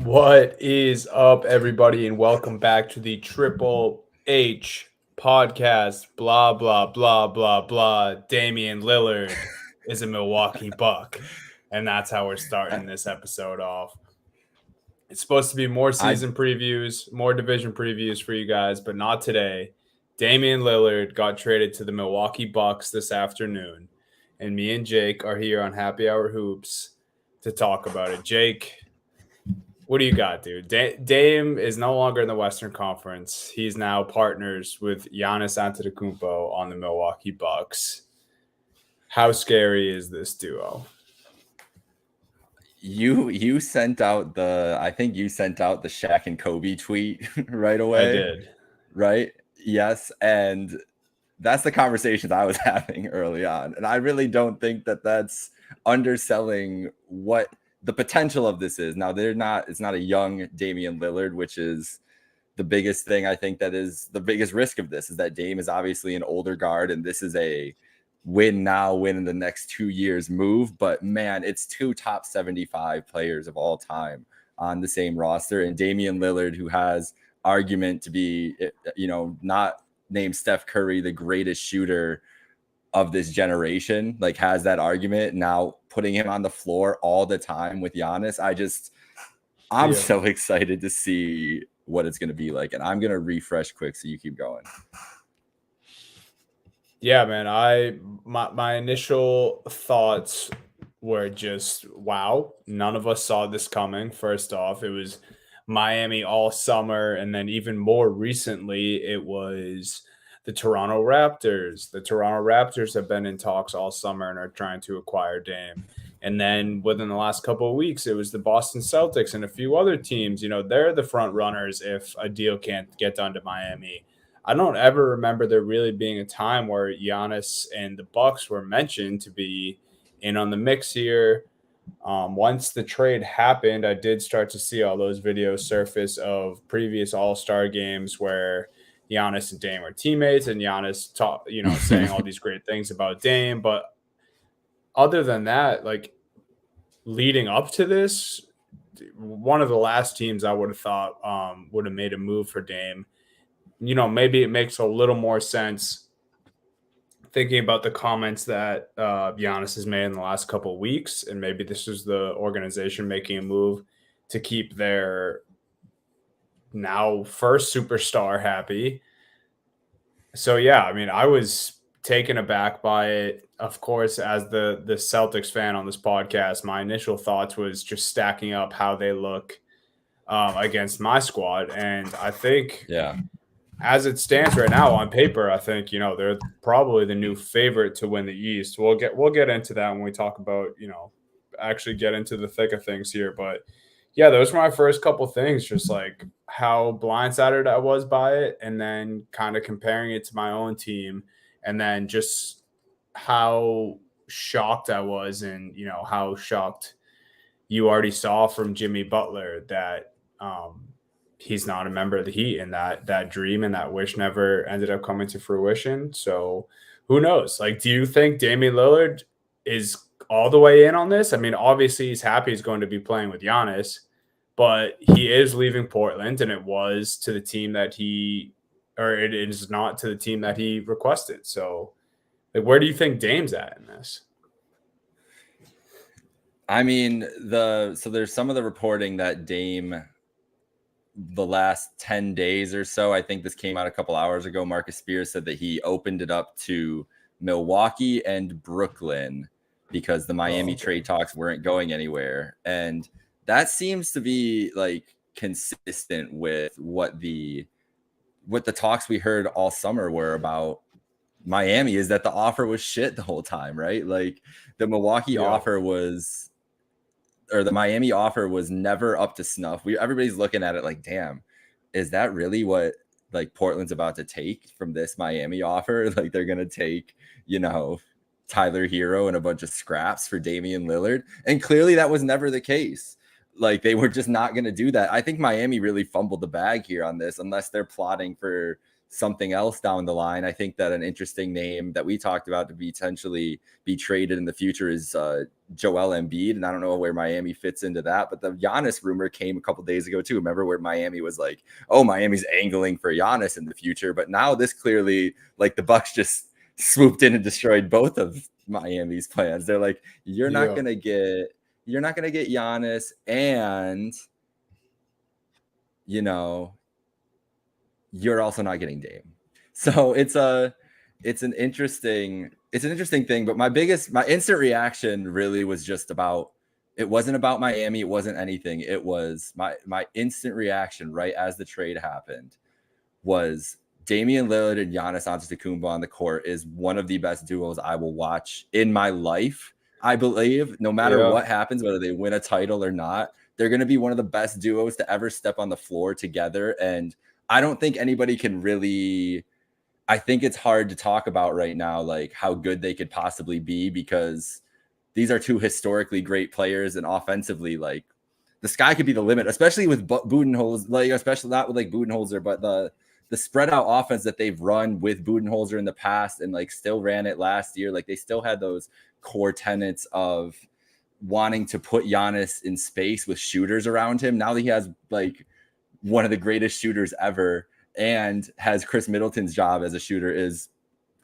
What is up, everybody, and welcome back to the Triple H podcast. Blah, blah, blah, blah, blah. Damian Lillard is a Milwaukee Buck. And that's how we're starting this episode off. It's supposed to be more I season previews, more division previews for you guys, but not today. Damian Lillard got traded to the Milwaukee Bucks this afternoon. And me and Jake are here on Happy Hour Hoops to talk about it. Jake, what do you got, dude? Dame is no longer in the Western Conference. He's now partners with Giannis Antetokounmpo on the Milwaukee Bucks. How scary is this duo? you sent out I think you sent out the Shaq and Kobe tweet right away. I did. Right? Yes, and that's the conversations I was having early on. And I really don't think that that's underselling what the potential of this is. Now it's not a young Damian Lillard, which is the biggest thing. I think that is the biggest risk of this is that Dame is obviously an older guard, and this is a win now, win in the next 2 years move. But man, it's two top 75 players of all time on the same roster. And Damian Lillard, who has argument to be, not named Steph Curry, the greatest shooter of this generation, like has that argument. Now putting him on the floor all the time with Giannis, I'm so excited to see what it's going to be like. And I'm going to refresh quick so you keep going. Yeah, man. My initial thoughts were just wow. None of us saw this coming. First off, it was Miami all summer, and then even more recently, it was the Toronto Raptors. The Toronto Raptors have been in talks all summer and are trying to acquire Dame. And then within the last couple of weeks, it was the Boston Celtics and a few other teams. You know, they're the front runners if a deal can't get done to Miami. I don't ever remember there really being a time where Giannis and the Bucks were mentioned to be in on the mix here. Once the trade happened, I did start to see all those videos surface of previous All-Star games where Giannis and Dame were teammates, and Giannis saying all these great things about Dame. But other than that, like leading up to this, one of the last teams I would have thought would have made a move for Dame. You know, maybe it makes a little more sense thinking about the comments that Giannis has made in the last couple of weeks, and maybe this is the organization making a move to keep their now first superstar happy. So yeah, I mean, I was taken aback by it. Of course, as the Celtics fan on this podcast, my initial thoughts was just stacking up how they look against my squad, and I think as it stands right now on paper, I think, they're probably the new favorite to win the East. We'll get into that when we talk about, actually get into the thick of things here. But yeah, those were my first couple things, just like how blindsided I was by it, and then kind of comparing it to my own team, and then just how shocked I was, and how shocked you already saw from Jimmy Butler that he's not a member of the Heat, and that dream and that wish never ended up coming to fruition. So who knows? Like, do you think Damian Lillard is all the way in on this? I mean, obviously he's happy he's going to be playing with Giannis, but he is leaving Portland, and it was to the team that it is not to the team that he requested. So like, where do you think Dame's at in this? I mean, so there's some of the reporting that Dame, the last 10 days or so, I think this came out a couple hours ago, Marcus Spears said that he opened it up to Milwaukee and Brooklyn because the Miami trade talks weren't going anywhere. And that seems to be like consistent with what the talks we heard all summer were about Miami, is that the offer was shit the whole time, right? Like the Milwaukee offer was, or the Miami offer was never up to snuff. Everybody's looking at it like, damn, is that really what like Portland's about to take from this Miami offer? Like they're going to take, Tyler Hero and a bunch of scraps for Damian Lillard. And clearly that was never the case. Like they were just not going to do that. I think Miami really fumbled the bag here on this, unless they're plotting for something else down the line. I think that an interesting name that we talked about to potentially be traded in the future is Joel Embiid, and I don't know where Miami fits into that, but the Giannis rumor came a couple days ago too. Remember where Miami was like, oh, Miami's angling for Giannis in the future, but now this clearly, like, the Bucks just swooped in and destroyed both of Miami's plans. They're like, you're not gonna get Giannis, and you're also not getting Dame. So it's an interesting thing. But my instant reaction really was just about, it wasn't about Miami. It wasn't anything. It was my instant reaction right as the trade happened was Damian Lillard and Giannis Antetokounmpo on the court is one of the best duos I will watch in my life. I believe no matter what happens, whether they win a title or not, they're going to be one of the best duos to ever step on the floor together. And I don't think anybody can really, I think it's hard to talk about right now, like how good they could possibly be, because these are two historically great players, and offensively, like, the sky could be the limit, especially with Budenholzer, like, especially not with like Budenholzer, but the spread out offense that they've run with Budenholzer in the past, and like still ran it last year. Like, they still had those core tenets of wanting to put Giannis in space with shooters around him. Now that he has like one of the greatest shooters ever and has Chris Middleton's job as a shooter is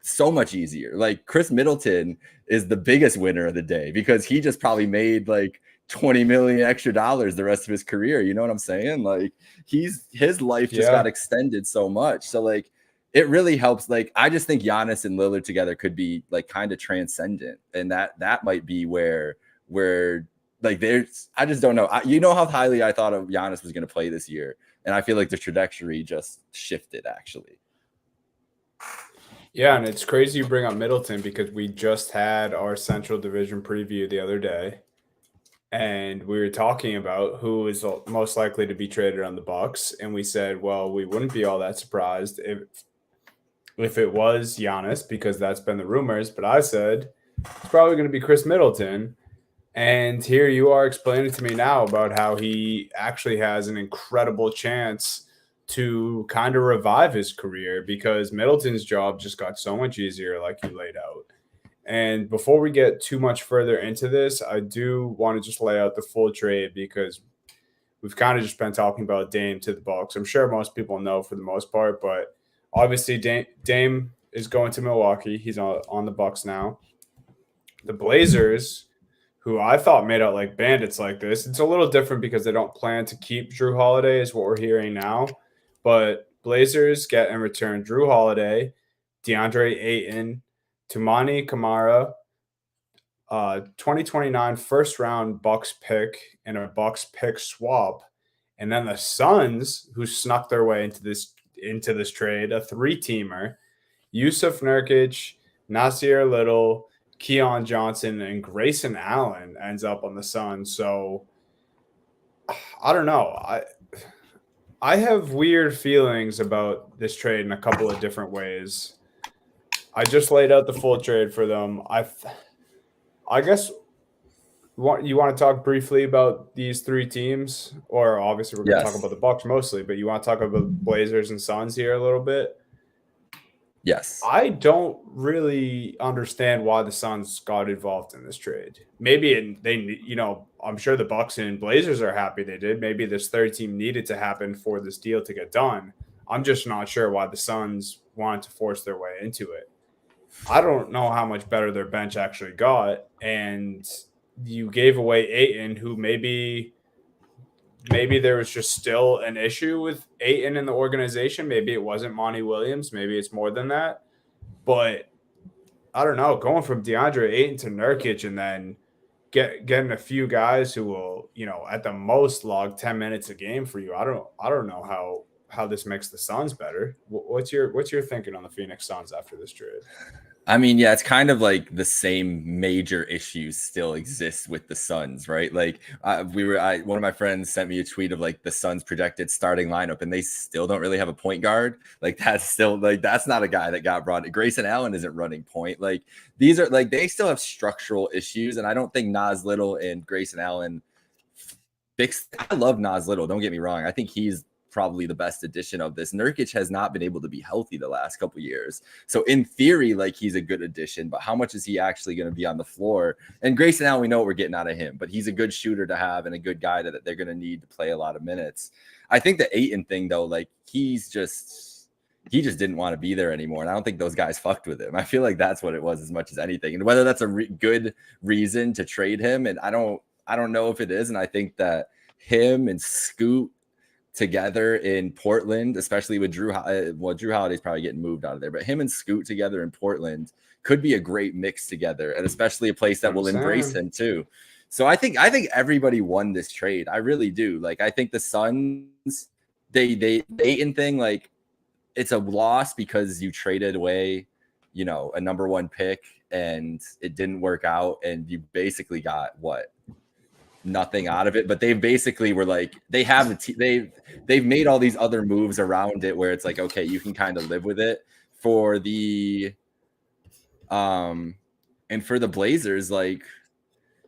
so much easier. Like, Chris Middleton is the biggest winner of the day because he just probably made like 20 million extra dollars the rest of his career. You know what I'm saying? Like, his life just got extended so much. So like, it really helps. Like, I just think Giannis and Lillard together could be like kind of transcendent. And that might be where like, I just don't know. You know how highly I thought of Giannis was going to play this year. And I feel like the trajectory just shifted, actually. Yeah, and it's crazy you bring up Middleton because we just had our Central Division preview the other day, and we were talking about who is most likely to be traded on the Bucks, and we said, well, we wouldn't be all that surprised if it was Giannis, because that's been the rumors. But I said it's probably going to be Chris Middleton. And here you are explaining to me now about how he actually has an incredible chance to kind of revive his career, because Middleton's job just got so much easier, like you laid out. And before we get too much further into this, I do want to just lay out the full trade, because we've kind of just been talking about Dame to the Bucks. I'm sure most people know for the most part, but obviously Dame is going to Milwaukee. He's on the Bucks now. The Blazers, who I thought made out like bandits like this. It's a little different because they don't plan to keep Drew Holiday, is what we're hearing now. But Blazers get in return Drew Holiday, DeAndre Ayton, Tumani Kamara, 2029 first round Bucks pick, and a Bucks pick swap. And then the Suns, who snuck their way into this trade, a 3-teamer, Yusuf Nurkic, Nasir Little, Keon Johnson, and Grayson Allen ends up on the Suns. So I don't know. I have weird feelings about this trade in a couple of different ways. I just laid out the full trade for them. I guess you want to talk briefly about these 3 teams, or obviously we're going to talk about the Bucks mostly, but you want to talk about Blazers and Suns here a little bit? Yes. I don't really understand why the Suns got involved in this trade. Maybe I'm sure the Bucks and Blazers are happy they did. Maybe this third team needed to happen for this deal to get done. I'm just not sure why the Suns wanted to force their way into it. I don't know how much better their bench actually got, and you gave away Ayton, who maybe there was just still an issue with Ayton in the organization. Maybe it wasn't Monty Williams. Maybe it's more than that. But I don't know. Going from DeAndre Ayton to Nurkic and then getting a few guys who will, at the most log 10 minutes a game for you. I don't know how this makes the Suns better. What's your thinking on the Phoenix Suns after this trade? I mean, yeah, it's kind of like the same major issues still exist with the Suns, right? Like one of my friends sent me a tweet of like the Suns projected starting lineup, and they still don't really have a point guard. Like, that's not a guy that got brought. Grayson Allen isn't running point. Like, these are like, they still have structural issues, and I don't think Nas Little and Grayson Allen fixed. I love Nas Little. Don't get me wrong. I think he's probably the best addition of this. Nurkic has not been able to be healthy the last couple years. So in theory, like, he's a good addition, but how much is he actually going to be on the floor? And Grayson Allen, we know what we're getting out of him, but he's a good shooter to have and a good guy that they're going to need to play a lot of minutes. I think the Ayton thing, though, like, he just didn't want to be there anymore. And I don't think those guys fucked with him. I feel like that's what it was as much as anything. And whether that's a good reason to trade him, and I don't know if it is. And I think that him and Scoot together in Portland, especially with Drew Holiday's probably getting moved out of there, but him and Scoot together in Portland could be a great mix together, and especially a place that will embrace him too. So I think everybody won this trade. I really do. Like, I think the Suns, the Ayton thing, like, it's a loss because you traded away, you know, a number 1 pick and it didn't work out, and you basically got nothing out of it. But they basically were like, they've made all these other moves around it where it's like, okay, you can kind of live with it. For the and for the Blazers, like,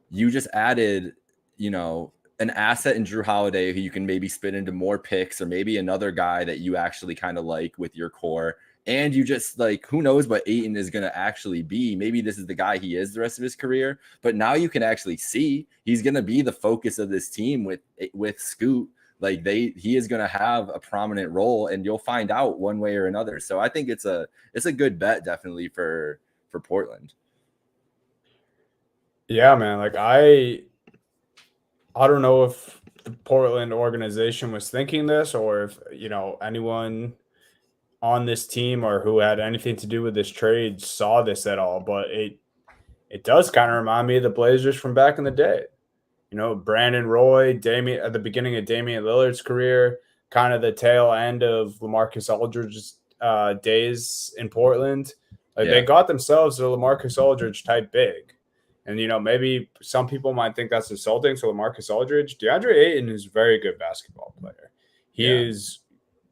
you just added, you know, an asset in Drew Holiday who you can maybe spin into more picks, or maybe another guy that you actually kind of like with your core. And you just, like, who knows what Ayton is going to actually be. Maybe this is the guy he is the rest of his career, but now you can actually see he's going to be the focus of this team with Scoot. Like, he is going to have a prominent role, and you'll find out one way or another. So I think it's a good bet, definitely, for Portland. Yeah, man. Like, I don't know if the Portland organization was thinking this, or if, you know, anyone on this team or who had anything to do with this trade saw this at all, but it does kind of remind me of the Blazers from back in the day. You know, Brandon Roy, Damian at the beginning of Damian Lillard's career, kind of the tail end of LaMarcus Aldridge's days in Portland. Like, they got themselves a LaMarcus Aldridge type big. And, you know, maybe some people might think that's insulting to LaMarcus Aldridge. DeAndre Ayton is a very good basketball player. He is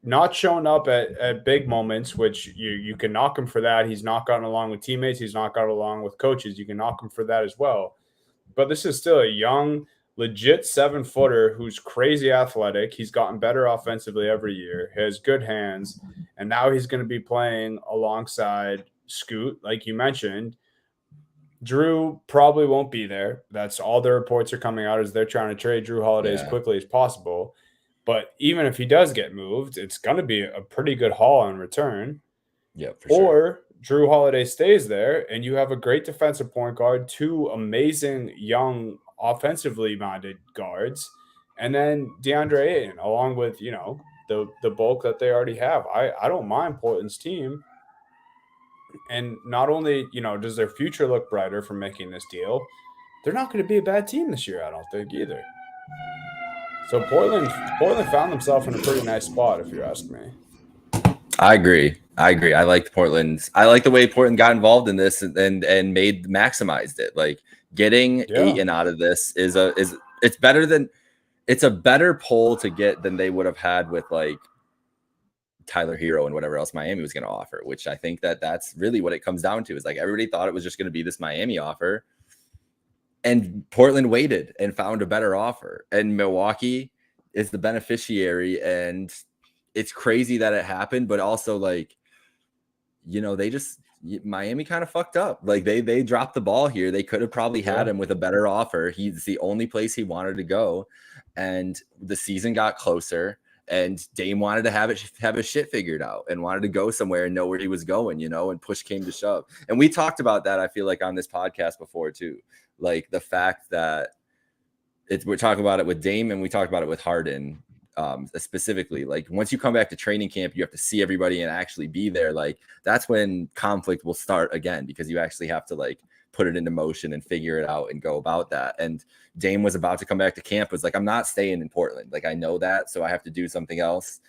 not showing up at big moments, which you can knock him for that. He's not gotten along with teammates. He's not gotten along with coaches. You can knock him for that as well. But this is still a young, legit 7-footer who's crazy athletic. He's gotten better offensively every year. He has good hands. And now he's going to be playing alongside Scoot, like you mentioned. Drew probably won't be there. That's all the reports are coming out, is they're trying to trade Drew Holiday as quickly as possible. But even if he does get moved, it's going to be a pretty good haul in return. Yeah, for sure. Or Drew Holiday stays there, and you have a great defensive point guard, 2 amazing young offensively minded guards, and then DeAndre Ayton, along with, you know, the bulk that they already have. I don't mind Portland's team. And not only, you know, does their future look brighter from making this deal, they're not going to be a bad team this year, I don't think, either. So Portland found themselves in a pretty nice spot, if you ask me. I agree. I like Portland. I like the way Portland got involved in this and maximized it. Like, getting Ayton out of this is it's a better pull to get than they would have had with, like, Tyler Hero and whatever else Miami was going to offer, which I think that's really what it comes down to, is, like, everybody thought it was just going to be this Miami offer, and Portland waited and found a better offer, and Milwaukee is the beneficiary. And it's crazy that it happened, but also, like, you know, Miami kind of fucked up. Like, they dropped the ball here. They could have probably had him with a better offer. He's the only place he wanted to go, and the season got closer. And Dame wanted to have his shit figured out and wanted to go somewhere and know where he was going, you know, and push came to shove. And we talked about that, I feel like, on this podcast before too. Like, the fact that we're talking about it with Dame, and we talked about it with Harden specifically. Like, once you come back to training camp, you have to see everybody and actually be there. Like, that's when conflict will start again, because you actually have to, like, put it into motion and figure it out and go about that. And Dame was about to come back to camp, was like, I'm not staying in Portland. Like, I know that, so I have to do something else.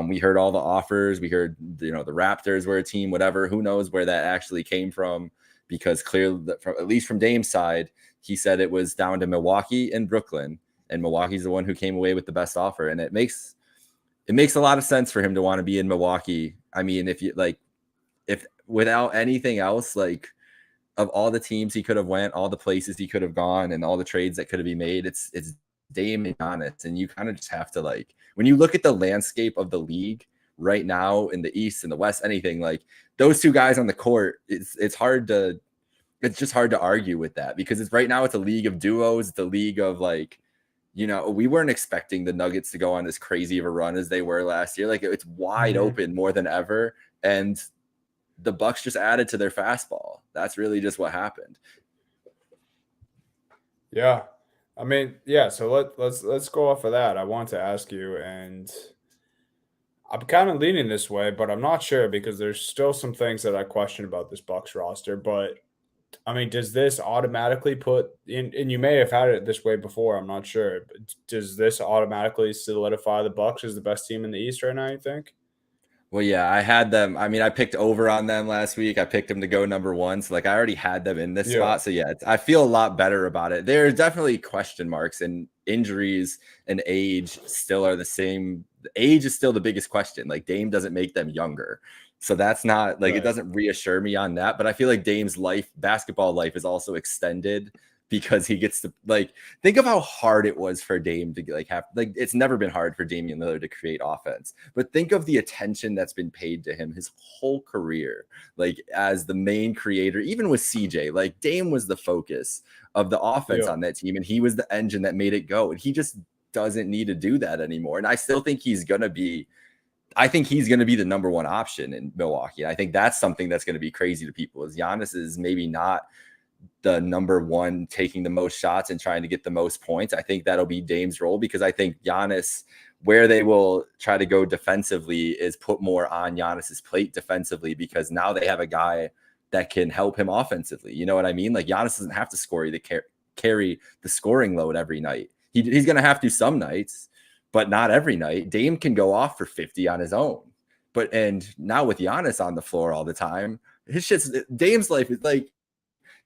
We heard all the offers. We heard, you know, the Raptors were a team, whatever. Who knows where that actually came from? Because clearly, at least from Dame's side, he said it was down to Milwaukee and Brooklyn, and Milwaukee's the one who came away with the best offer. And it makes a lot of sense for him to want to be in Milwaukee. I mean, if without anything else, like, of all the teams he could have went, all the places he could have gone, and all the trades that could have been made, it's Dame and Giannis, and you kind of just have to, like, when you look at the landscape of the league right now in the East and the West, anything, like those two guys on the court, it's just hard to argue with that, because it's right now it's a league of duos. It's a league of, like, we weren't expecting the Nuggets to go on as crazy of a run as they were last year. Like, it's wide open more than ever, and the Bucks just added to their fastball. That's really just what happened. Yeah. I mean, yeah, so let's go off of that. I want to ask you, and I'm kind of leaning this way, but I'm not sure because there's still some things that I question about this Bucks roster. But I mean, does this automatically put in, and you may have had it this way before, I'm not sure, but does this automatically solidify the Bucks as the best team in the East right now, you think? Well, yeah, I had them. I mean, I picked over on them last week. I picked them to go number one. So, like, I already had them in this Yeah. spot. So, yeah, I feel a lot better about it. There are definitely question marks, and injuries and age still are the same. Age is still the biggest question. Like, Dame doesn't make them younger. So that's not, like, it Right. doesn't reassure me on that. But I feel like Dame's basketball life is also extended because he gets to, like, think of how hard it was for Dame to, like, have, like, it's never been hard for Damian Lillard to create offense, but think of the attention that's been paid to him his whole career, like, as the main creator. Even with CJ, like, Dame was the focus of the offense Yeah. on that team, and he was the engine that made it go, and he just doesn't need to do that anymore. And I still think he's going to be the number one option in Milwaukee. I think that's something that's going to be crazy to people, is Giannis is maybe not the number one taking the most shots and trying to get the most points. I think that'll be Dame's role, because I think Giannis, where they will try to go defensively, is put more on Giannis's plate defensively, because now they have a guy that can help him offensively. You know what I mean? Like, Giannis doesn't have to carry the scoring load every night. He's going to have to some nights, but not every night. Dame can go off for 50 on his own. And now with Giannis on the floor all the time, Dame's life is like,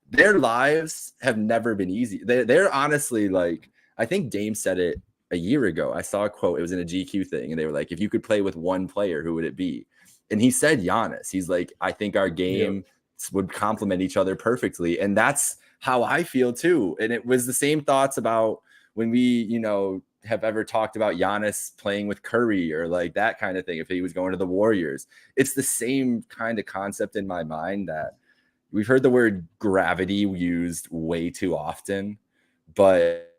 their lives have never been easy. They're honestly, like, I think Dame said it a year ago. I saw a quote. It was in a GQ thing, and they were like, if you could play with one player, who would it be? And he said Giannis. He's like, I think our game would complement each other perfectly. And that's how I feel too. And it was the same thoughts about when we, have ever talked about Giannis playing with Curry, or like that kind of thing, if he was going to the Warriors. It's the same kind of concept in my mind, that we've heard the word gravity used way too often, but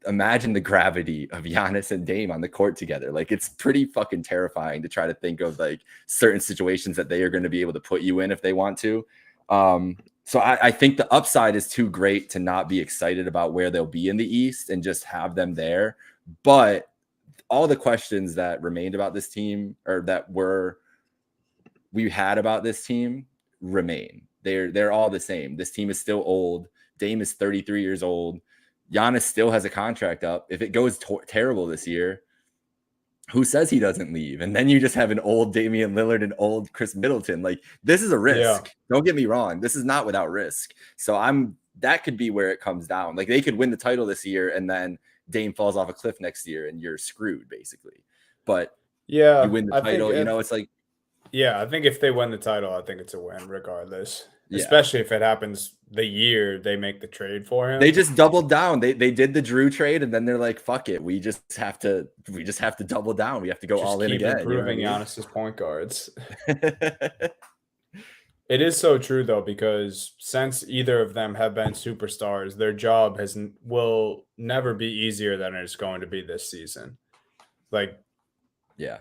imagine the gravity of Giannis and Dame on the court together. Like, it's pretty fucking terrifying to try to think of, like, certain situations that they are going to be able to put you in if they want to. So I think the upside is too great to not be excited about where they'll be in the East and just have them there. But all the questions that remained about this team, or that we had about this team, remain. They're all the same. This team is still old. Dame is 33 years old. Giannis still has a contract up. If it goes terrible this year, who says he doesn't leave? And then you just have an old Damian Lillard and old Chris Middleton. Like, this is a risk. Yeah. Don't get me wrong. This is not without risk. So that could be where it comes down. Like, they could win the title this year, and then Dame falls off a cliff next year, and you're screwed, basically. But Yeah. you win the title, it's like, yeah, I think if they win the title, I think it's a win regardless. yeah. Especially if it happens the year they make the trade for him. They just doubled down. They did the Drew trade, and then they're like, "Fuck it, we just have to double down. We have to go just all in keep again." improving Giannis's point guards. It is so true though, because since either of them have been superstars, their job will never be easier than it's going to be this season. Like, Yeah.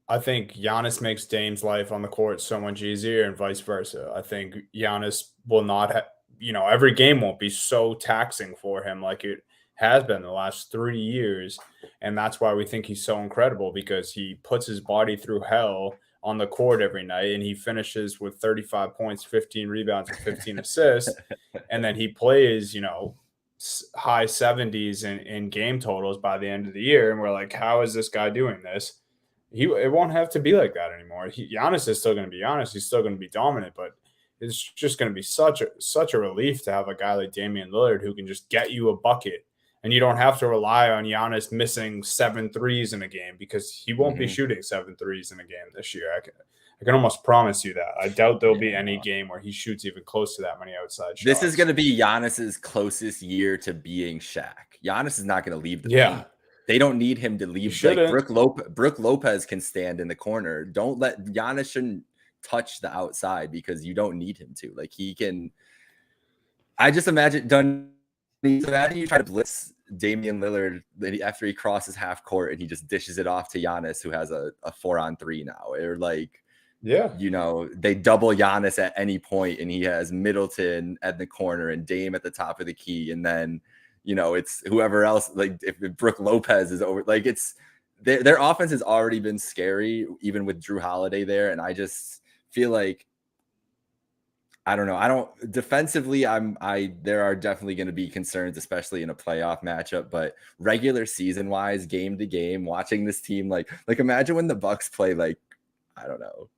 I think Giannis makes Dame's life on the court so much easier, and vice versa. I think Giannis will not have, every game won't be so taxing for him like it has been the last 3 years. And that's why we think he's so incredible, because he puts his body through hell on the court every night, and he finishes with 35 points, 15 rebounds, and 15 assists. And then he plays, high 70s in game totals by the end of the year. And we're like, how is this guy doing this? It won't have to be like that anymore. Giannis is still going to be Giannis. He's still going to be dominant, but it's just going to be such a relief to have a guy like Damian Lillard who can just get you a bucket, and you don't have to rely on Giannis missing 7 threes in a game, because he won't be shooting 7 threes in a game this year. I can almost promise you that. I doubt there'll be any game where he shoots even close to that many outside shots. This is going to be Giannis's closest year to being Shaq. Giannis is not going to leave the paint. They don't need him to leave. Like Brook Lopez can stand in the corner. Don't let Giannis shouldn't touch the outside because you don't need him to. Like he can. I just imagine you try to blitz Damian Lillard after he crosses half court and he just dishes it off to Giannis, who has a 4-on-3 now. Or like, you know, they double Giannis at any point and he has Middleton at the corner and Dame at the top of the key. And then, you know, it's whoever else, like if Brook Lopez is over, like it's their offense has already been scary, even with Drew Holiday there. And I just feel like, I don't know. Defensively, there are definitely going to be concerns, especially in a playoff matchup, but regular season wise, game to game, watching this team, like imagine when the Bucks play, like, I don't know,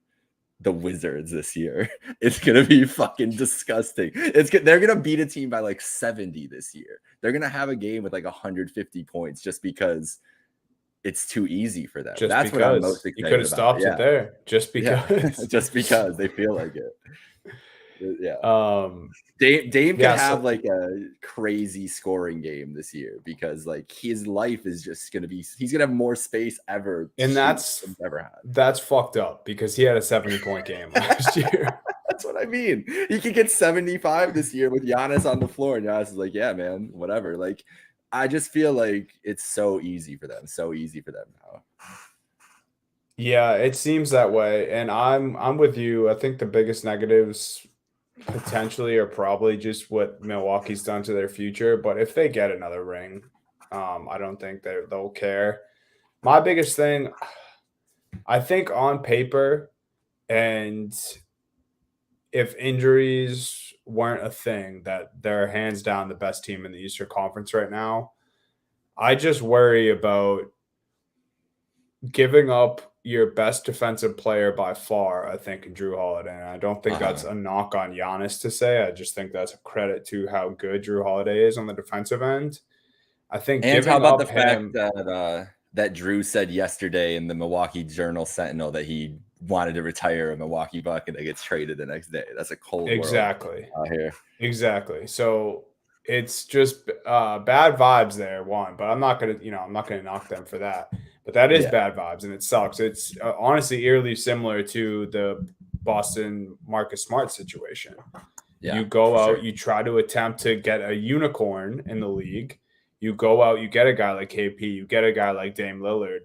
the Wizards this year. It's going to be fucking disgusting. They're going to beat a team by like 70 this year. They're going to have a game with like 150 points just because it's too easy for them. That's what I'm most excited about. You could have stopped it there just because. Just because they feel like it. Yeah. Dame could have like a crazy scoring game this year because like his life is just gonna be, he's gonna have more space ever, and that's ever had. That's fucked up because he had a 70-point game last year. That's what I mean. He could get 75 this year with Giannis on the floor, and Giannis is like, yeah, man, whatever. Like, I just feel like it's so easy for them now. Yeah, it seems that way, and I'm with you. I think the biggest negatives potentially are probably just what Milwaukee's done to their future. But if they get another ring, I don't think they'll care. My biggest thing, I think on paper, and if injuries weren't a thing, that they're hands down the best team in the Eastern Conference right now. I just worry about giving up your best defensive player by far, I think, in Drew Holiday. And I don't think that's a knock on Giannis to say. I just think that's a credit to how good Drew Holiday is on the defensive end. I think and how about the fact that Drew said yesterday in the Milwaukee Journal Sentinel that he wanted to retire a Milwaukee Buck and that gets traded the next day. That's a cold world out here. Exactly. So it's just bad vibes there, one. But I'm not gonna knock them for that. But that is bad vibes, and it sucks. It's honestly eerily similar to the Boston Marcus Smart situation. You go out, you try to attempt to get a unicorn in the league. You go out, you get a guy like KP, you get a guy like Dame Lillard.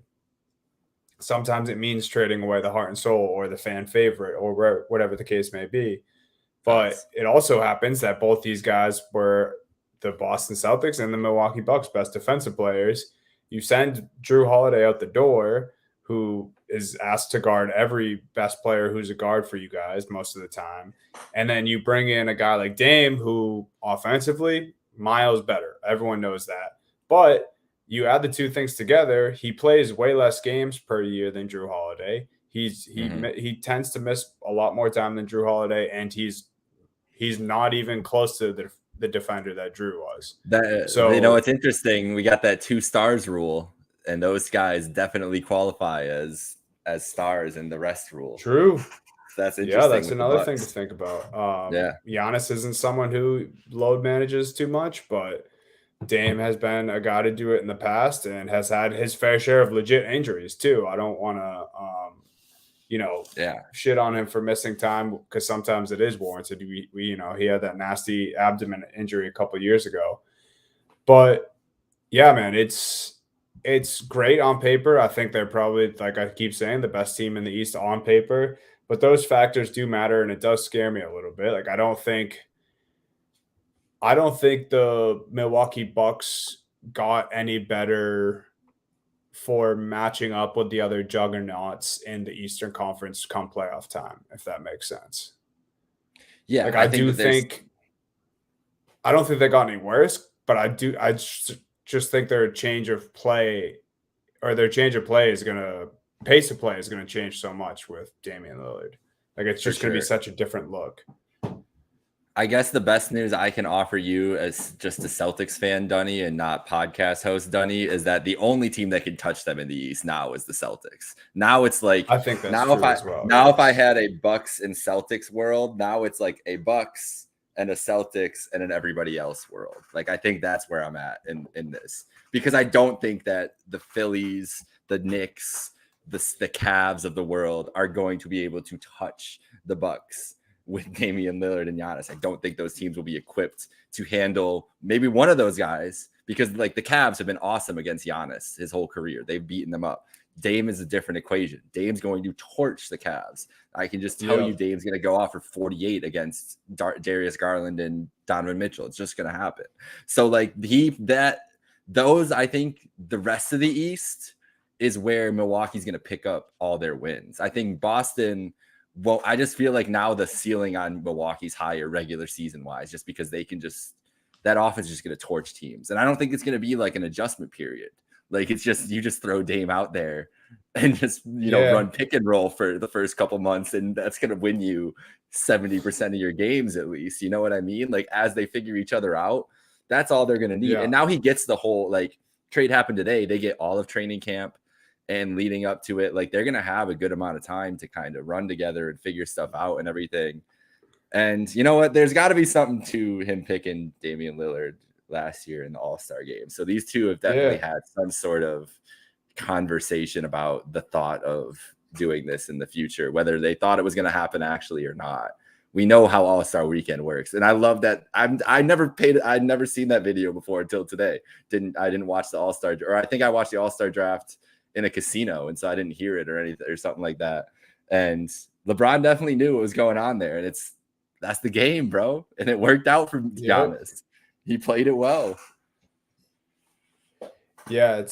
Sometimes it means trading away the heart and soul or the fan favorite or whatever the case may be. But it also happens that both these guys were the Boston Celtics and the Milwaukee Bucks best defensive players. You send Drew Holiday out the door, who is asked to guard every best player who's a guard for you guys most of the time. And then you bring in a guy like Dame, who offensively, miles better. Everyone knows that. But you add the two things together, he plays way less games per year than Drew Holiday. He tends to miss a lot more time than Drew Holiday, and he's not even close to the defender that Drew was. So it's interesting. We got that 2 stars rule, and those guys definitely qualify as stars in the rest rule. True. So that's interesting. Yeah, that's another thing to think about. Giannis isn't someone who load manages too much, but Dame has been a guy to do it in the past and has had his fair share of legit injuries too. I don't want to shit on him for missing time because sometimes it is warranted. He had that nasty abdomen injury a couple of years ago. But yeah, man, it's great on paper. I think they're probably, like I keep saying, the best team in the East on paper. But those factors do matter, and it does scare me a little bit. Like I don't think the Milwaukee Bucks got any better for matching up with the other juggernauts in the Eastern Conference come playoff time, if that makes sense. Yeah, like I don't think they got any worse, but I just think their change of play is gonna pace of play is gonna change so much with Damian Lillard. Like it's just gonna be such a different look. I guess the best news I can offer you as just a Celtics fan, Dunny, and not podcast host Dunny, is that the only team that can touch them in the East now is the Celtics. Now it's like I think that's true as well. if I had a Bucks and Celtics world, now it's like a Bucks and a Celtics and an everybody else world. Like I think that's where I'm at in this, because I don't think that the Phillies, the Knicks, the Cavs of the world are going to be able to touch the Bucks with Damian Lillard and Giannis. I don't think those teams will be equipped to handle maybe one of those guys, because like the Cavs have been awesome against Giannis his whole career. They've beaten them up. Dame is a different equation. Dame's going to torch the Cavs. I can just tell you Dame's going to go off for 48 against Darius Garland and Donovan Mitchell. It's just going to happen. So like I think the rest of the East is where Milwaukee's going to pick up all their wins. I think Boston, well, I just feel like now the ceiling on Milwaukee's higher regular season wise, just because they can that offense is just going to torch teams. And I don't think it's going to be like an adjustment period. Like it's just, you just throw Dame out there and just, run pick and roll for the first couple months. And that's going to win you 70% of your games, at least. You know what I mean? Like as they figure each other out, that's all they're going to need. Yeah. And now he gets the whole, like, trade happened today. They get all of training camp and leading up to it. Like they're going to have a good amount of time to kind of run together and figure stuff out and everything. And you know what? There's got to be something to him picking Damian Lillard last year in the All-Star game. So these two have definitely had some sort of conversation about the thought of doing this in the future, whether they thought it was going to happen actually or not. We know how All-Star weekend works. And I love that. I'd never seen that video before until today. I didn't watch the All-Star, or I think I watched the All-Star draft in a casino. And so I didn't hear it or anything or something like that. And LeBron definitely knew what was going on there. And that's the game, bro. And it worked out for Giannis. He played it well. Yeah,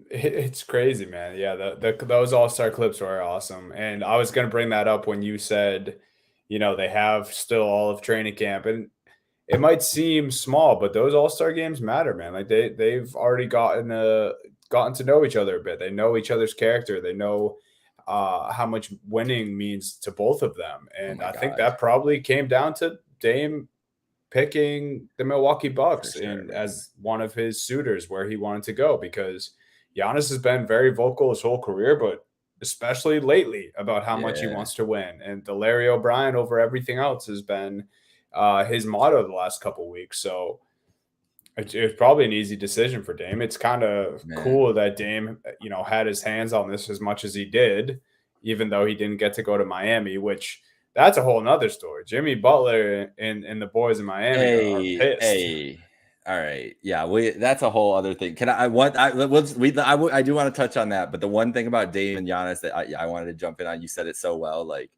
it's crazy, man. Yeah, those All-Star clips were awesome. And I was going to bring that up when you said, they have still all of training camp. And it might seem small, but those All-Star games matter, man. Like they've already gotten to know each other a bit. They know each other's character. They know how much winning means to both of them. And I think that probably came down to Dame picking the Milwaukee Bucks as one of his suitors where he wanted to go, because Giannis has been very vocal his whole career, but especially lately about how much he wants to win. And the Larry O'Brien over everything else has been his motto the last couple of weeks. So it was probably an easy decision for Dame. It's kind of cool that Dame, had his hands on this as much as he did, even though he didn't get to go to Miami, which that's a whole nother story. Jimmy Butler and the boys in Miami are pissed. All right. Yeah, that's a whole other thing. I do want to touch on that, but the one thing about Dame and Giannis that I wanted to jump in on, you said it so well, like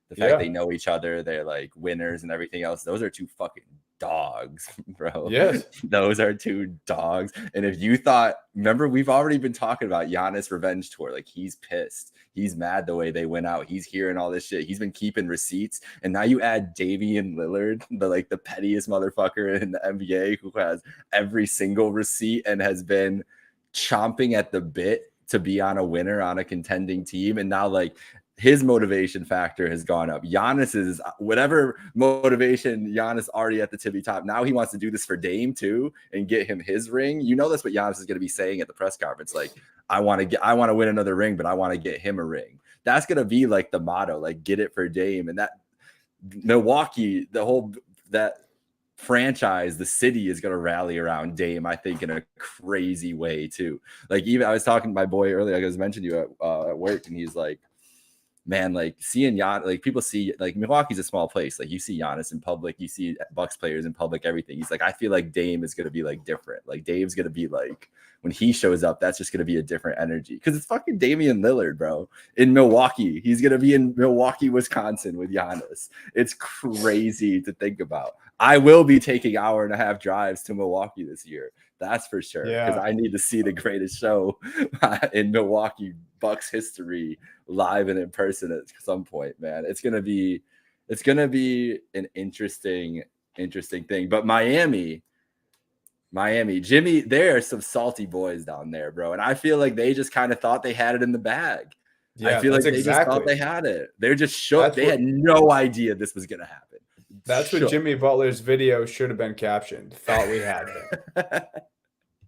the fact they know each other, they're like winners and everything else. Those are two fucking dogs, bro. Yes, those are two dogs. And if you thought, remember, we've already been talking about Giannis revenge tour. Like he's pissed, he's mad the way they went out, he's hearing all this shit, he's been keeping receipts. And now you add Damian Lillard, the pettiest motherfucker in the NBA, who has every single receipt and has been chomping at the bit to be on a winner on a contending team. And now like his motivation factor has gone up. Giannis's, whatever motivation, Giannis already at the tippy top. Now he wants to do this for Dame too and get him his ring. That's what Giannis is going to be saying at the press conference. Like, I want to win another ring, but I want to get him a ring. That's going to be like the motto, like get it for Dame. And that Milwaukee, that franchise, the city is going to rally around Dame, I think, in a crazy way too. Like even I was talking to my boy earlier, I was mentioning you at work, and he's like, man, like seeing Giannis, like people see, like Milwaukee's a small place. Like you see Giannis in public, you see Bucks players in public, everything. He's like, I feel like Dame is going to be like different. Like Dame's going to be like, when he shows up, that's just going to be a different energy. Because it's fucking Damian Lillard, bro. In Milwaukee. He's going to be in Milwaukee, Wisconsin with Giannis. It's crazy to think about. I will be taking 1.5-hour drives to Milwaukee this year. That's for sure. Because I need to see the greatest show in Milwaukee Bucks history live and in person at some point, man. It's gonna be an interesting thing. But Miami, Jimmy, there are some salty boys down there, bro. And I feel like they just kind of thought they had it in the bag. I feel like they just thought they had it. They're just shook. They had no idea this was gonna happen. That's what Jimmy Butler's video should have been captioned. Thought we had him.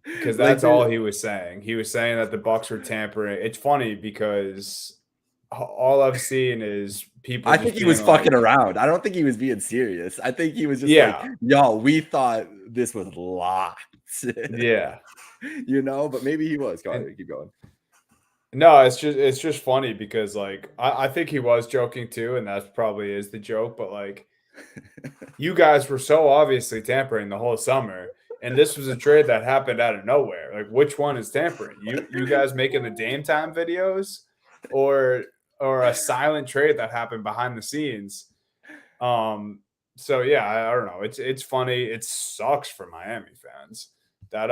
Because Like, that's all he was saying. He was saying that the Bucks were tampering. It's funny because all I've seen is people I just think he was being fucking like, around. I don't think he was being serious. I think he was just like, yeah, y'all, we thought this was locked. yeah. But maybe he was. Go And ahead, keep going. no, it's just funny because like I think he was joking too, and that probably is the joke, but like you guys were so obviously tampering the whole summer, and this was a trade that happened out of nowhere. Like, which one is tampering? You guys making the Dame time videos, or a silent trade that happened behind the scenes? So yeah, I don't know. It's funny. It sucks for Miami fans that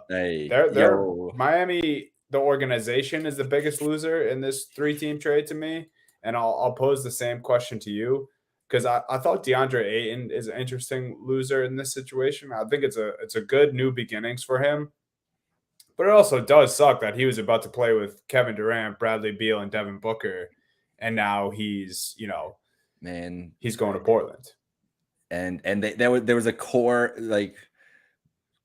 Hey, they're yo, Miami. The organization is the biggest loser in this 3-team trade to me, and I'll pose the same question to you because I thought DeAndre Ayton is an interesting loser in this situation. I think it's a good new beginnings for him, but it also does suck that he was about to play with Kevin Durant, Bradley Beal, and Devin Booker, and now he's man. he's going to Portland. And there was a core like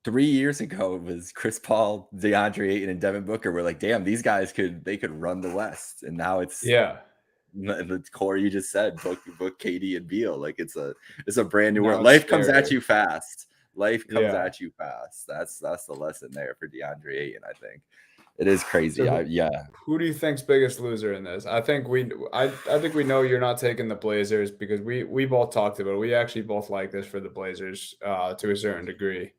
3 years ago. It was Chris Paul, DeAndre Ayton, and Devin Booker. We're like, damn, these guys could run the West. And now it's Yeah. the core you just said, book KD and Beal. Like it's a brand new Now world. it's Life comes at scary. you fast. Life comes Yeah. at you fast. That's the lesson there for DeAndre Ayton. I think it is crazy. So Yeah. who do you think's biggest loser in this? I think we know you're not taking the Blazers because we both talked about it. We actually both like this for the Blazers to a certain degree.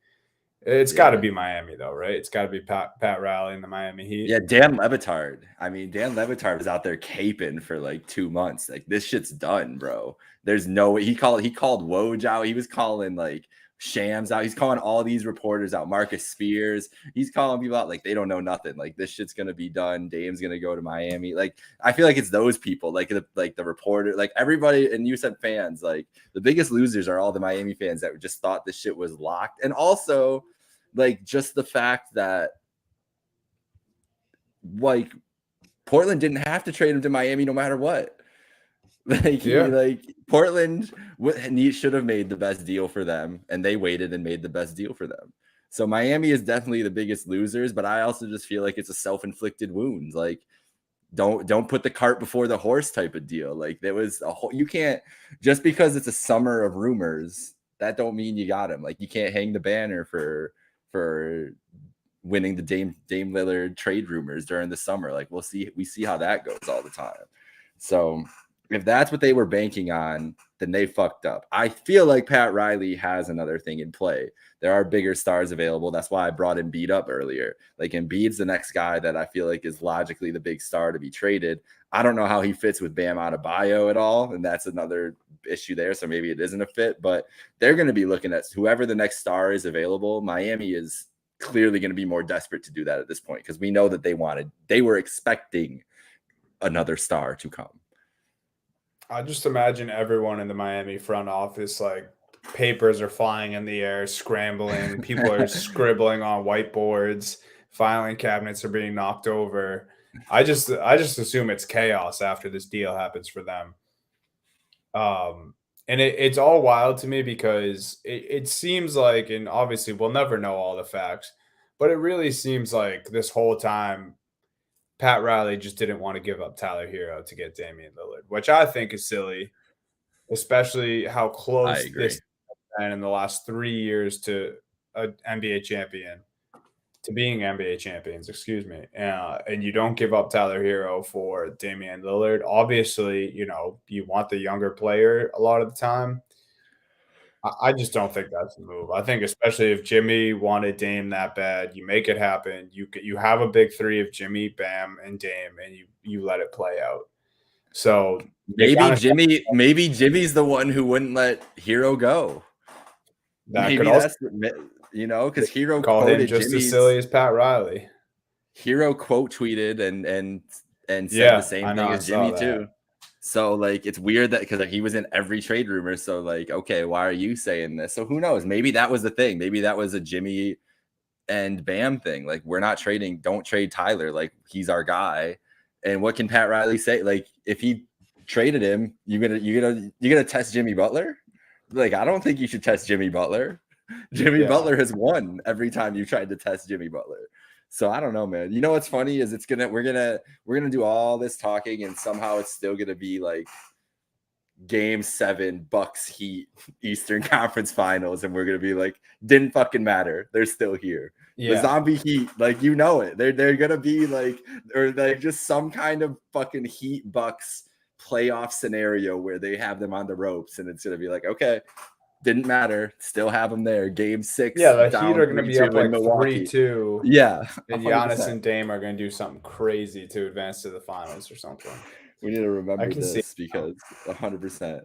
It's got to Yeah. be Miami though, right? It's got to be Pat Riley and the Miami Heat. Yeah, Dan Levitard. I mean, Dan Levitard was out there caping for like 2 months. Like this shit's done, bro. There's no way. He called Woj out. He was calling like Shams out. He's calling all these reporters out. Marcus Spears. He's calling people out like they don't know nothing. Like this shit's gonna be done. Dame's gonna go to Miami. Like I feel like it's those people, like the reporter, like everybody. And you said fans. Like the biggest losers are all the Miami fans that just thought this shit was locked. And also, like just the fact that like Portland didn't have to trade him to Miami no matter what. Like Portland should have made the best deal for them, and they waited and made the best deal for them. So Miami is definitely the biggest losers, but I also just feel like it's a self-inflicted wound. Like don't put the cart before the horse type of deal. Like there was you can't just because it's a summer of rumors, that don't mean you got him. Like you can't hang the banner for winning the Dame Lillard trade rumors during the summer. Like we see how that goes all the time. So if that's what they were banking on, then they fucked up. I feel like Pat Riley has another thing in play. There are bigger stars available. That's why I brought Embiid up earlier. Like Embiid's the next guy that I feel like is logically the big star to be traded. I don't know how he fits with Bam Adebayo at all, and that's another issue there. So maybe it isn't a fit, but they're going to be looking at whoever the next star is available. Miami is clearly going to be more desperate to do that at this point because we know that they were expecting another star to come. I just imagine everyone in the Miami front office, like papers are flying in the air, scrambling. People are scribbling on whiteboards. Filing cabinets are being knocked over. I just assume it's chaos after this deal happens for them. And it's all wild to me because it seems like, and obviously we'll never know all the facts, but it really seems like this whole time Pat Riley just didn't want to give up Tyler Hero to get Damian Lillard, which I think is silly, especially how close this has been in the last 3 years to an NBA champion, to being NBA champions, excuse me. And you don't give up Tyler Hero for Damian Lillard. Obviously, you want the younger player a lot of the time. I just don't think that's the move. I think especially if Jimmy wanted Dame that bad, you make it happen. You have a big three of Jimmy, Bam, and Dame, and you let it play out. So maybe Jimmy's the one who wouldn't let Hero go. Maybe that's because Hero call quoted him just Jimmy's, as silly as Pat Riley. Hero quote tweeted and said Yeah, the same thing as Jimmy too. So like it's weird that because he was in every trade rumor. So like, okay, why are you saying this? So who knows? Maybe that was the thing. Maybe that was a Jimmy and Bam thing. Like we're not trading. Don't trade Tyler. Like he's our guy. And what can Pat Riley say? Like if he traded him, you gonna test Jimmy Butler? Like, I don't think you should test Jimmy Butler. Jimmy Yeah. Butler has won every time you tried to test Jimmy Butler. So I don't know, man. You know what's funny is we're gonna do all this talking and somehow it's still gonna be like Game 7 Bucks Heat Eastern Conference Finals, and we're gonna be like, didn't fucking matter. They're still here. The Yeah. zombie Heat, like, you know it. They're gonna be like, or like just some kind of fucking Heat Bucks playoff scenario where they have them on the ropes, and it's gonna be like, okay, didn't matter. Still have them there. Game 6, Yeah, the Heat down are going to be up 3-2 in like Milwaukee. 3-2. Yeah, And Giannis 100%. and Dame are going to do something crazy to advance to the finals or something. We need to remember I can see this because 100%.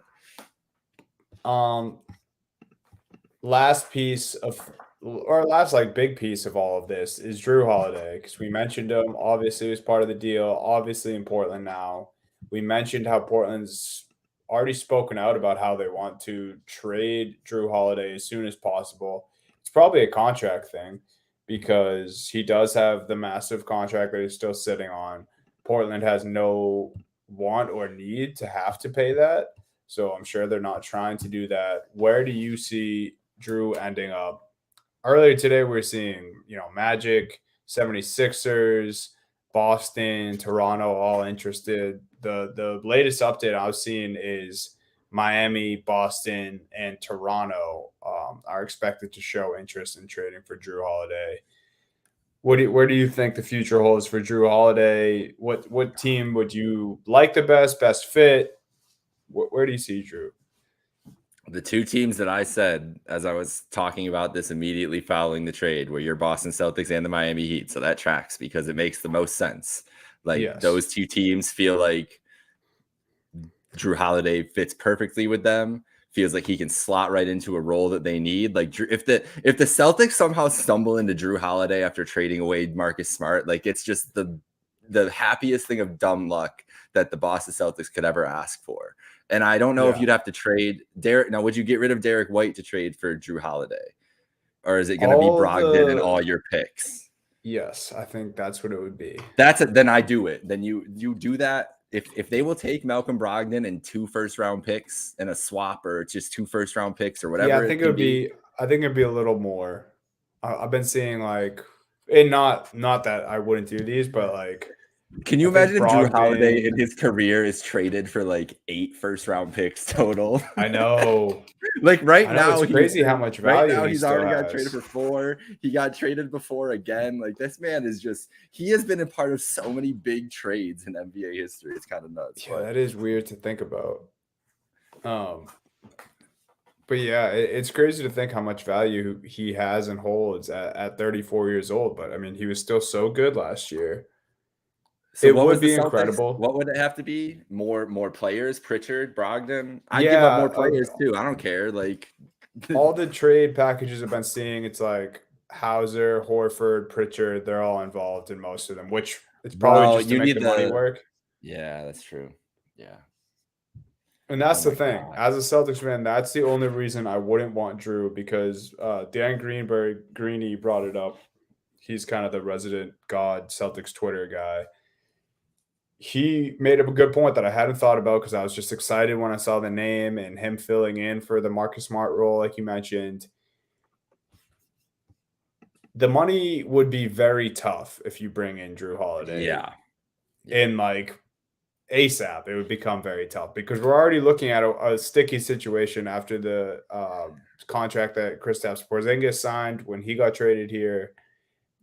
Last piece of, or last like big piece of all of this is Drew Holiday, because we mentioned him. Obviously, he was part of the deal. Obviously, in Portland now. We mentioned how Portland's already spoken out about how they want to trade Drew Holiday as soon as possible. It's probably a contract thing because he does have the massive contract that he's still sitting on. Portland has no want or need to have to pay that. So I'm sure they're not trying to do that. Where do you see Drew ending up? Earlier today, we're seeing, Magic, 76ers, Boston, Toronto, all interested. The latest update I was seeing is Miami, Boston, and Toronto are expected to show interest in trading for Drew Holiday. Where do you think the future holds for Drew Holiday? What team would you like the best fit? Where do you see Drew? The two teams that I said as I was talking about this immediately following the trade were your Boston Celtics and the Miami Heat. So that tracks because it makes the most sense. Like, Yes. those two teams feel like Drew Holiday fits perfectly with them. Feels like he can slot right into a role that they need. Like, if the Celtics somehow stumble into Drew Holiday after trading away Marcus Smart, like, it's just the happiest thing of dumb luck that the Boston Celtics could ever ask for. And I don't know if you'd have to trade Derek. Now, would you get rid of Derek White to trade for Drew Holiday? Or is it going to be Brogdon and all your picks? Yes, I think that's what it would be. Then I do it. Then you do that. If they will take Malcolm Brogdon and 2 first-round picks and a swap, or just 2 first-round picks or whatever. Yeah, I think it'd be a little more. I've been seeing like, and not that I wouldn't do these, but like, can you imagine if Drew Holiday in his career is traded for like 8 first-round picks total? I know. Like now, it's crazy how much value. Right now, he's already got traded for 4. He got traded before again. Like, this man is he has been a part of so many big trades in NBA history. It's kind of nuts. Yeah, that is weird to think about. But yeah, it's crazy to think how much value he has and holds at 34 years old. But I mean, he was still so good last year. So it what would was be the incredible. What would it have to be? More players, Pritchard, Brogdon. I give up more players too. I don't care. Like, all the trade packages I've been seeing, it's like Hauser, Horford, Pritchard. They're all involved in most of them, which it's probably just to make the money work. Yeah, that's true. Yeah. And that's the thing. God. As a Celtics fan, that's the only reason I wouldn't want Drew, because Dan Greeny brought it up. He's kind of the resident God Celtics Twitter guy. He made up a good point that I hadn't thought about, because I was just excited when I saw the name and him filling in for the Marcus Smart role, like you mentioned. The money would be very tough if you bring in Drew Holiday. Yeah. In like ASAP, it would become very tough, because we're already looking at a sticky situation after the contract that Kristaps Porzingis signed when he got traded here.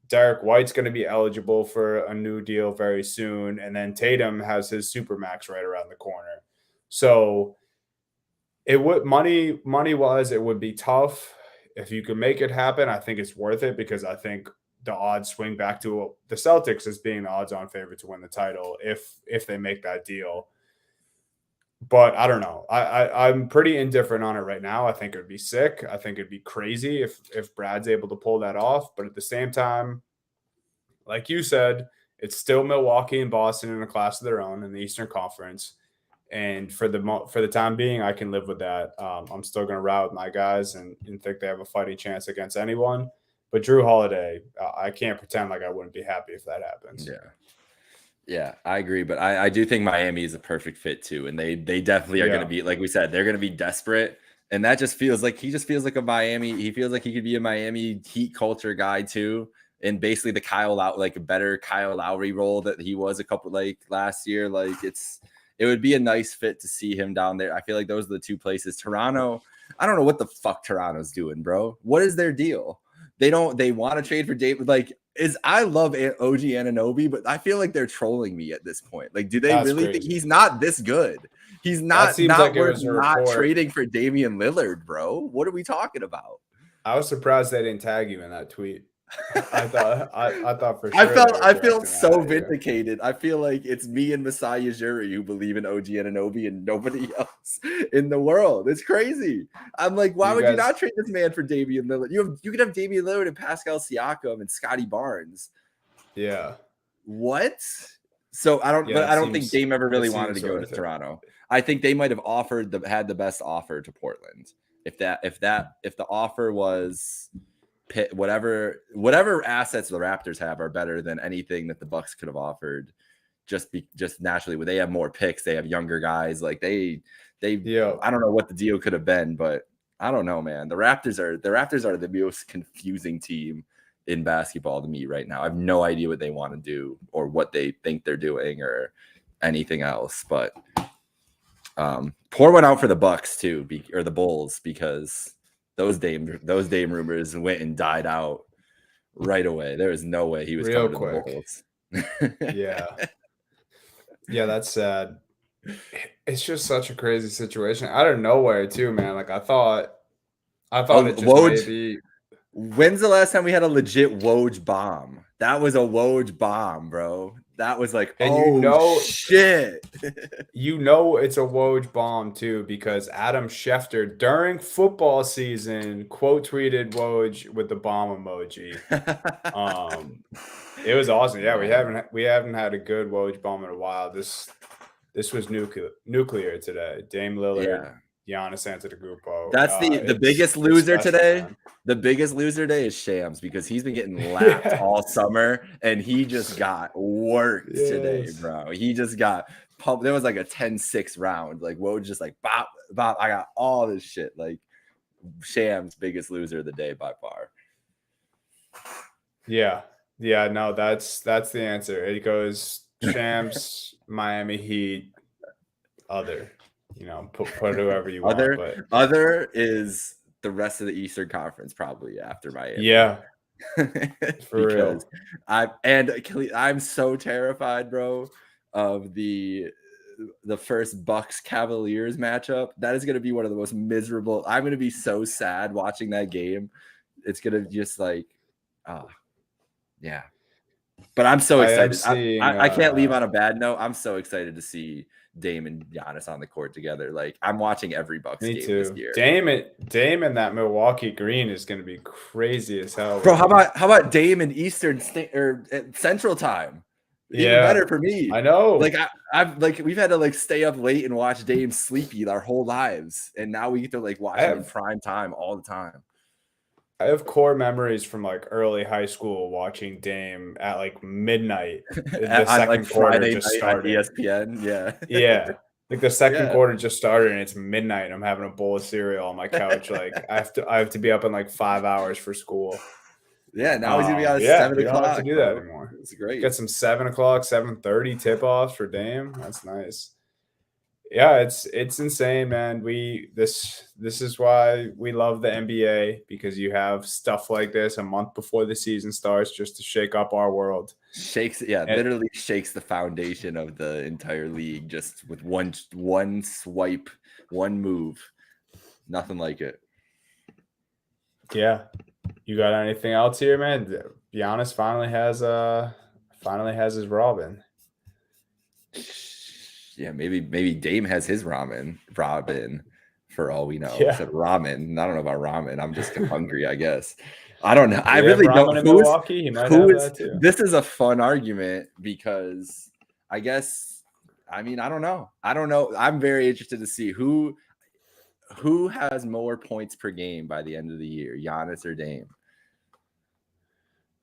Derek White's going to be eligible for a new deal very soon, and then Tatum has his supermax right around the corner. So it would money-wise, it would be tough. If you could make it happen, I think it's worth it, because I think the odds swing back to the Celtics as being the odds-on favorite to win the title if they make that deal. But I don't know. I'm pretty indifferent on it right now. I think it would be sick. I think it'd be crazy if Brad's able to pull that off. But at the same time, like you said, it's still Milwaukee and Boston in a class of their own in the Eastern Conference. And for the time being, I can live with that. I'm still going to ride with my guys and think they have a fighting chance against anyone. But Drew Holiday, I can't pretend like I wouldn't be happy if that happens. Yeah, I agree. But I do think Miami is a perfect fit too. And they definitely are going to be, like we said, they're going to be desperate. And that just feels like he feels like a Miami. He feels like he could be a Miami Heat culture guy too. And basically the like a better Kyle Lowry role that he was a couple like last year. Like it would be a nice fit to see him down there. I feel like those are the two places. Toronto, I don't know what the fuck Toronto's doing, bro. What is their deal? They want to trade for David. Like, I love OG Anunoby, but I feel like they're trolling me at this point. Like, do they That's really crazy. think he's not this good? He's That not seems like it worth was a not report. trading for Damian Lillard, bro. What are we talking about? I was surprised they didn't tag you in that tweet. I thought for sure. I felt so vindicated. I feel like it's me and Masai Ujiri who believe in OG Anunoby and nobody else in the world. It's crazy. I'm like, why would you not trade this man for Damian Lillard? You could have Damian Lillard and Pascal Siakam and Scotty Barnes. Yeah. What? So I don't think Dame ever really wanted to go to Toronto. I think they might have had the best offer to Portland. If the offer was whatever assets the Raptors have are better than anything that the Bucks could have offered. Just naturally, when they have more picks, they have younger guys. Like I don't know what the deal could have been, but I don't know, man. The Raptors are the most confusing team in basketball to me right now. I have no idea what they want to do or what they think they're doing or anything else. But pour one out for the Bucks too, or the Bulls, because those Dame rumors went and died out right away. There was no way he was coming to the Bulls. Yeah, that's sad. It's just such a crazy situation out of nowhere too, man. Like I thought it just maybe. When's the last time we had a legit Woj bomb? That was a Woj bomb, bro. That was like, and shit. It's a Woj bomb too, because Adam Schefter during football season quote tweeted Woj with the bomb emoji. It was awesome. Yeah, we haven't had a good Woj bomb in a while. This was nuclear today. Dame Lillard, Giannis Antetokounmpo. That's the biggest loser today. Man. The biggest loser today is Shams, because he's been getting lapped all summer and he just got worked today, bro. He just got pumped. There was like a 10-6 round. Like Woj just like bop, bop. I got all this shit. Like Shams, biggest loser of the day by far. Yeah. Yeah, no, that's the answer. It goes Shams, Miami Heat, other. Put whoever you want. But other is the rest of the Eastern Conference probably after Miami. Yeah, for real. I'm so terrified, bro, of the first Bucks Cavaliers matchup. That is going to be one of the most miserable. I'm going to be so sad watching that game. It's going to just like, yeah. But I'm so excited. I can't leave on a bad note. I'm so excited to see Dame and Giannis on the court together. Like I'm watching every Bucks game this year. Dame and that Milwaukee green is going to be crazy as hell. Bro, how about Dame in Eastern or Central Time? Even better for me. I know. Like I've we've had to like stay up late and watch Dame sleepy our whole lives, and now we get to like watch him in prime time all the time. I have core memories from like early high school watching Dame at like midnight. The second quarter just started. ESPN, yeah. Like the second quarter just started and it's midnight. And I'm having a bowl of cereal on my couch. Like I have to be up in like 5 hours for school. Yeah, now he's gonna be out at 7 o'clock. You don't have to do that anymore. It's great. Get some 7 o'clock, 7:30 tip offs for Dame. That's nice. Yeah, it's insane, man. This is why we love the NBA, because you have stuff like this a month before the season starts just to shake up our world. Literally shakes the foundation of the entire league just with one swipe, one move. Nothing like it. Yeah. You got anything else here, man? Giannis finally has his Robin. Yeah, maybe Dame has his Robin, for all we know. Yeah. Said ramen. I don't know about ramen. I'm just hungry, I guess. I don't know. I really don't know. Milwaukee? He might have that too. This is a fun argument because I guess, I don't know. I'm very interested to see who has more points per game by the end of the year, Giannis or Dame.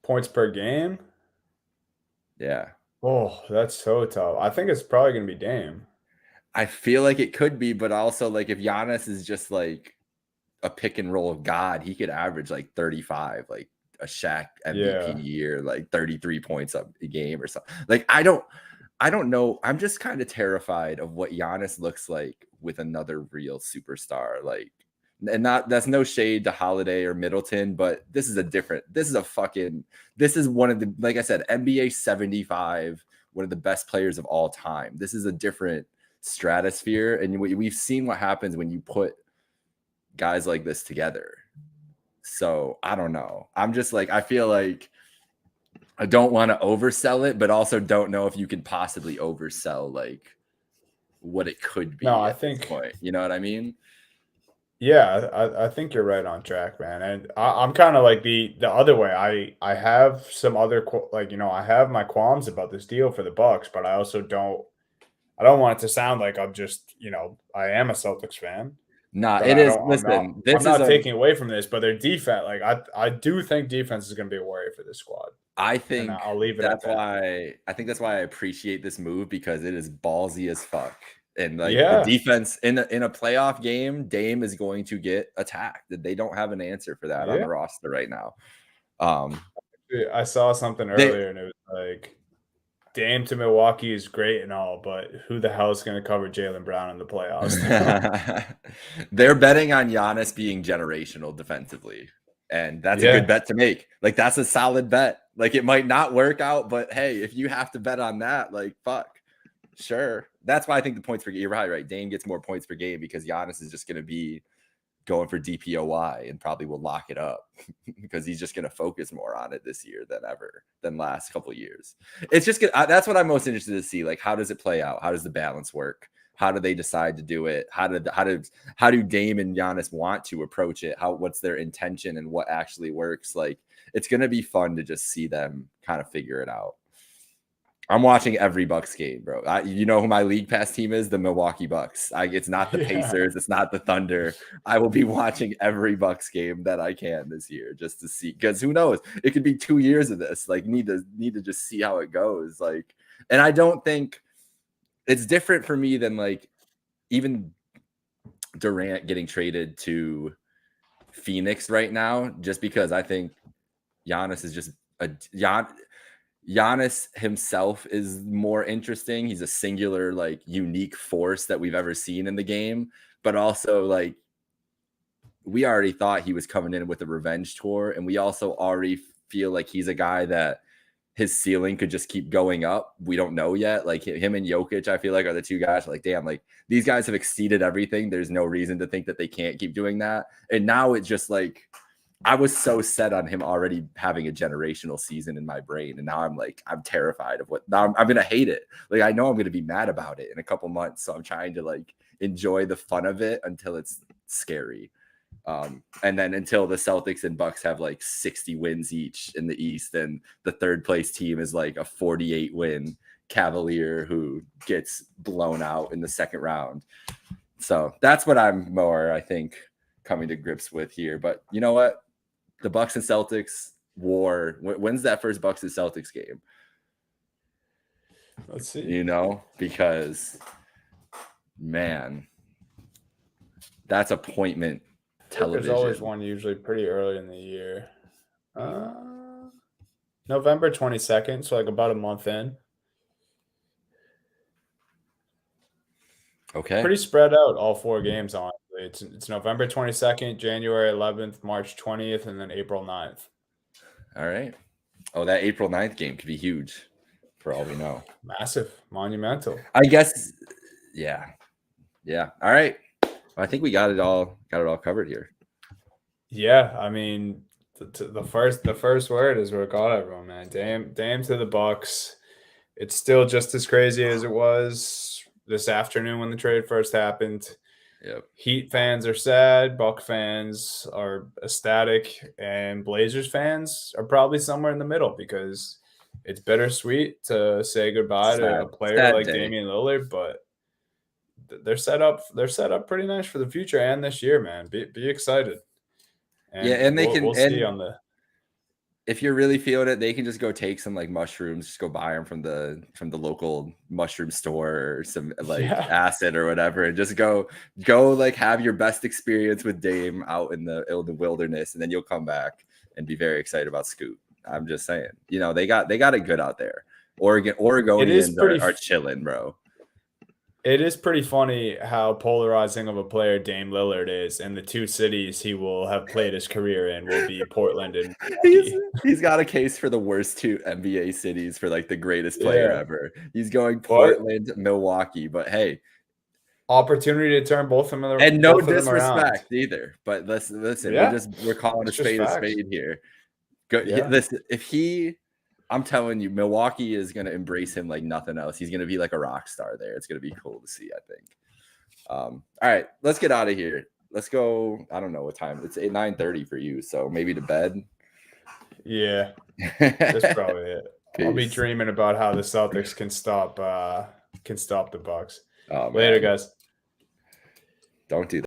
Points per game? Yeah. Oh, that's so tough. I think it's probably going to be Dame. I feel like it could be, but also like if Giannis is just like a pick and roll god. He could average like 35, like a Shaq MVP Yeah. year, like 33 points a game or something. Like I don't know. I'm just kind of terrified of what Giannis looks like with another real superstar. Like, and that's no shade to Holiday or Middleton, but this is one of the, like I said, NBA 75, one of the best players of all time. This is a different stratosphere. And we've seen what happens when you put guys like this together. So I don't know. I'm just like, I feel like I don't want to oversell it, but also don't know if you can possibly oversell like what it could be No, I at this think point. You know what I mean? yeah, I think you're right on track, man. And I'm kind of like the other way. I have some other like I have my qualms about this deal for the Bucks, but I also I don't want it to sound like I'm just I am a Celtics fan, Nah, but it I is. don't Listen, I'm this is not a. taking away from this. But their defense, like I do think defense is going to be a worry for this squad, I and think I'll leave it at that's that. why I appreciate this move because it is ballsy as fuck. And like the Yeah, defense in a playoff game, Dame is going to get attacked. They don't have an answer for that on yeah. the roster right now. Um, I saw something they earlier, and it was like Dame to Milwaukee is great and all, but who the hell is going to cover Jaylen Brown in the playoffs? they're betting on Giannis being generational defensively. And that's a good Yeah, bet to make. Like that's a solid bet. Like it might not work out, but hey, if you have to bet on that, like fuck. Sure. That's why I think the points per game, you're right. Dame gets more points per game because Giannis is just going to be going for DPOY and probably will lock it up because he's just going to focus more on it this year than last couple of years. It's just good. That's what I'm most interested to see. Like, how does it play out? How does the balance work? How do they decide to do it? How do Dame and Giannis want to approach it? What's their intention and what actually works? Like, it's going to be fun to just see them kind of figure it out. I'm watching every Bucks game, bro. You know who my league pass team is? The Milwaukee Bucks. It's not the yeah, Pacers. It's not the Thunder. I will be watching every Bucks game that I can this year just to see. Because who knows? It could be 2 years of this. Like, need to just see how it goes. Like, and I don't think it's different for me than like even Durant getting traded to Phoenix right now, just because I think Giannis is just Giannis himself is more interesting. He's a singular, like unique force that we've ever seen in the game. But also, like, we already thought he was coming in with a revenge tour. And we also already feel like he's a guy that his ceiling could just keep going up. We don't know yet. Like him and Jokic, I feel like are the two guys like, damn, like these guys have exceeded everything. There's no reason to think that they can't keep doing that. And now it's just like, I was so set on him already having a generational season in my brain. And now I'm terrified of I'm going to hate it. Like, I know I'm going to be mad about it in a couple months. So I'm trying to like enjoy the fun of it until it's scary. And then until the Celtics and Bucks have like 60 wins each in the East, and the third place team is like a 48 win Cavalier who gets blown out in the second round. So that's what I'm more, I think, coming to grips with here. But you know what? The Bucks and Celtics war. When's that first Bucks and Celtics game? let's see. Because man, that's appointment television. There's always one usually pretty early in the year. November 22nd, so like about a month in. Okay. Pretty spread out, all 4 games, honestly. It's November 22nd, January 11th, March 20th, and then April 9th. All right. Oh, that April 9th game could be huge for all we know. Massive, monumental. I guess, yeah. Yeah. All right. I think we got it all covered here. Yeah, I mean, the first word is what got everyone, man. Dame to the Bucks. It's still just as crazy as it was this afternoon when the trade first happened. Yep. Heat fans are sad, Buck fans are ecstatic, and Blazers fans are probably somewhere in the middle because it's bittersweet to say goodbye to a player like Damian Lillard, but they're set up pretty nice for the future and this year, man. Be excited. And they we'll see on the if you're really feeling it, they can just go take some like mushrooms, just go buy them from the local mushroom store or some like acid or whatever, and just go like have your best experience with Dame out in the wilderness, and then you'll come back and be very excited about Scoot. I'm just saying, you know, they got it good out there. Oregonians are chilling, bro. It is pretty funny how polarizing of a player Dame Lillard is, and the two cities he will have played his career in will be Portland and Milwaukee. He's got a case for the worst two NBA cities for like the greatest player ever. He's going Portland, Milwaukee, but hey, opportunity to turn both of them and no disrespect either. But listen, we're calling a spade here. Listen, I'm telling you, Milwaukee is going to embrace him like nothing else. He's going to be like a rock star there. It's going to be cool to see, I think. All right, let's get out of here. Let's go. I don't know what time. It's 9:30 for you, so maybe to bed. Yeah, that's probably it. Peace. I'll be dreaming about how the Celtics can stop the Bucks. Later, guys. Don't do that.